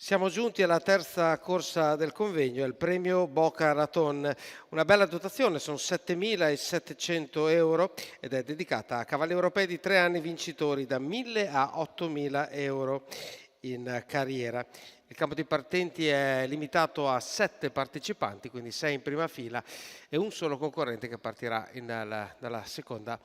Siamo giunti alla terza corsa del convegno, il premio Boca Raton. Una bella dotazione, sono 7.700 euro ed è dedicata a cavalli europei di 3 anni vincitori da 1.000 a 8.000 euro in carriera. Il campo di partenti è limitato a 7 partecipanti, quindi 6 in prima fila e un solo concorrente che partirà dalla seconda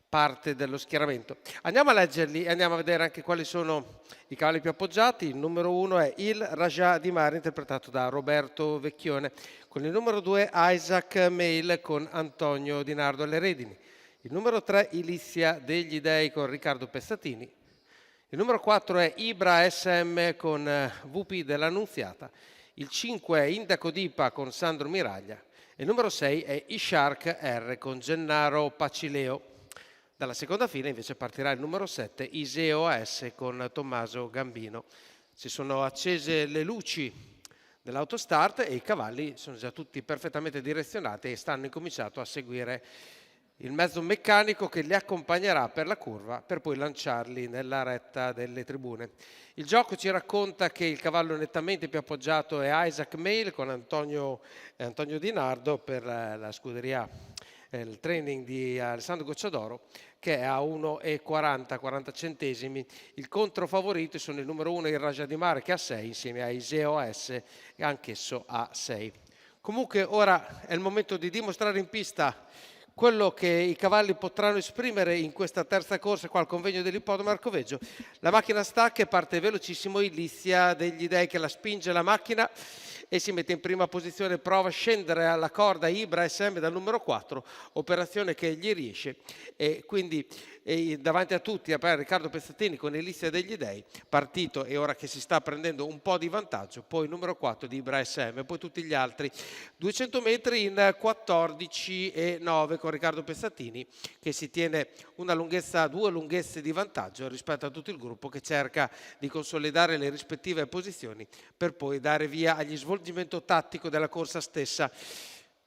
parte dello schieramento. Andiamo a leggerli e andiamo a vedere anche quali sono i cavalli più appoggiati. Il numero 1 è il Raja di Mare, interpretato da Roberto Vecchione, con il numero 2 Isaac Mail con Antonio Di Nardo alle redini, il numero 3 Ilizia degli Dei con Riccardo Pessatini, il numero 4 è Ibra SM con VP dell'Annunziata, il 5 è Indaco Dipa con Sandro Miraglia e il numero 6 è Ishark R con Gennaro Pacileo. Dalla seconda fila invece partirà il numero 7 Iseo AS con Tommaso Gambino. Si sono accese le luci dell'autostart e i cavalli sono già tutti perfettamente direzionati e stanno incominciato a seguire il mezzo meccanico che li accompagnerà per la curva per poi lanciarli nella retta delle tribune. Il gioco ci racconta che il cavallo nettamente più appoggiato è Isaac Mail con Antonio Di Nardo per la scuderia il training di Alessandro Gocciadoro, che è a 1,40 centesimi. Il controfavorito sono il numero 1 il Raja di Mare che ha 6 insieme a Iseo S che anch'esso ha 6. Comunque ora è il momento di dimostrare in pista quello che i cavalli potranno esprimere in questa terza corsa qua al convegno dell'ippodromo Arcoveggio. La macchina stacca e parte velocissimo Ilizia degli Dei che la spinge la macchina e si mette in prima posizione, prova a scendere alla corda Ibra SM dal numero 4, operazione che gli riesce e quindi davanti a tutti appare Riccardo Pezzattini con Ilizia degli Dei, partito e ora che si sta prendendo un po' di vantaggio, poi il numero 4 di Ibra SM, poi tutti gli altri 200 metri in 14,9 con Riccardo Pezzattini che si tiene due lunghezze di vantaggio rispetto a tutto il gruppo che cerca di consolidare le rispettive posizioni per poi dare via agli svolgimento tattico della corsa stessa.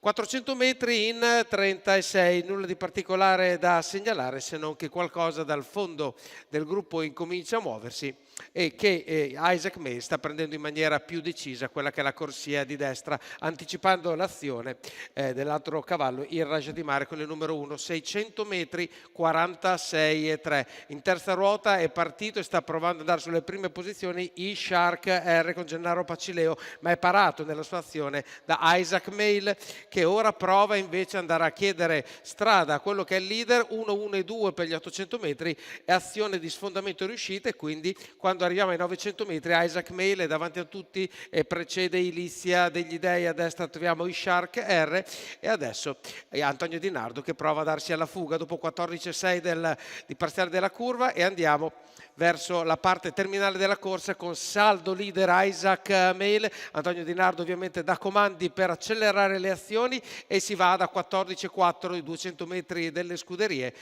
400 metri in 36, nulla di particolare da segnalare se non che qualcosa dal fondo del gruppo incomincia a muoversi e che Isaac May sta prendendo in maniera più decisa quella che è la corsia di destra, anticipando l'azione dell'altro cavallo, il Raja di Mare con il numero 1, 600 metri, 46,3. In terza ruota è partito e sta provando ad andare sulle prime posizioni Ishark R con Gennaro Pacileo, ma è parato nella sua azione da Isaac Mail che ora prova invece ad andare a chiedere strada a quello che è il leader, 1-1-2 per gli 800 metri, è azione di sfondamento riuscita e quindi quando arriviamo ai 900 metri Isaac Mail è davanti a tutti e precede Ilizia degli Dei, a destra troviamo Ishark R e adesso è Antonio Di Nardo che prova a darsi alla fuga dopo 14,6 di parziale della curva e andiamo verso la parte terminale della corsa con saldo leader Isaac Mail. Antonio Di Nardo ovviamente dà comandi per accelerare le azioni e si va da 14,4 i 200 metri delle scuderie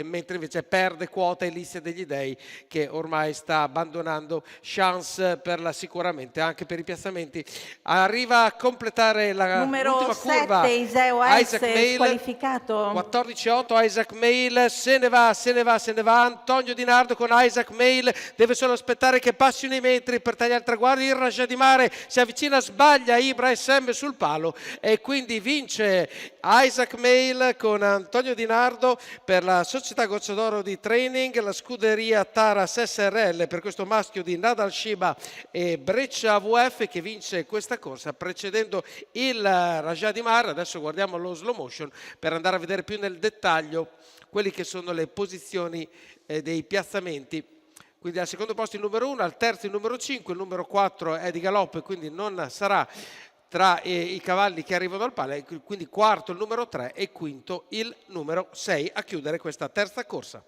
mentre invece perde quota Ilizia degli Dei che ormai sta abbandonando chance sicuramente anche per i piazzamenti. Arriva a completare l'ultima curva Iseo Isaac S Mail, squalificato. 14,8 Isaac Mail, se ne va Antonio Di Nardo con Isaac Mail, deve solo aspettare che passino i metri per tagliare il traguardo. Il Raja di Mare si avvicina, sbaglia Ibra SM sul palo e quindi vince Isaac Mail con Antonio Di Nardo per la società Gocciadoro di Training, la scuderia Taras SRL per questo maschio di Nadal Shiba e Breccia VF che vince questa corsa precedendo il Raja di Mare. Adesso guardiamo lo slow motion per andare a vedere più nel dettaglio quelli che sono le posizioni dei piazzamenti. Quindi al secondo posto il numero 1, al terzo il numero 5, il numero 4 è di galoppo e quindi non sarà tra i cavalli che arrivano al palo, quindi quarto il numero 3 e quinto il numero 6 a chiudere questa terza corsa.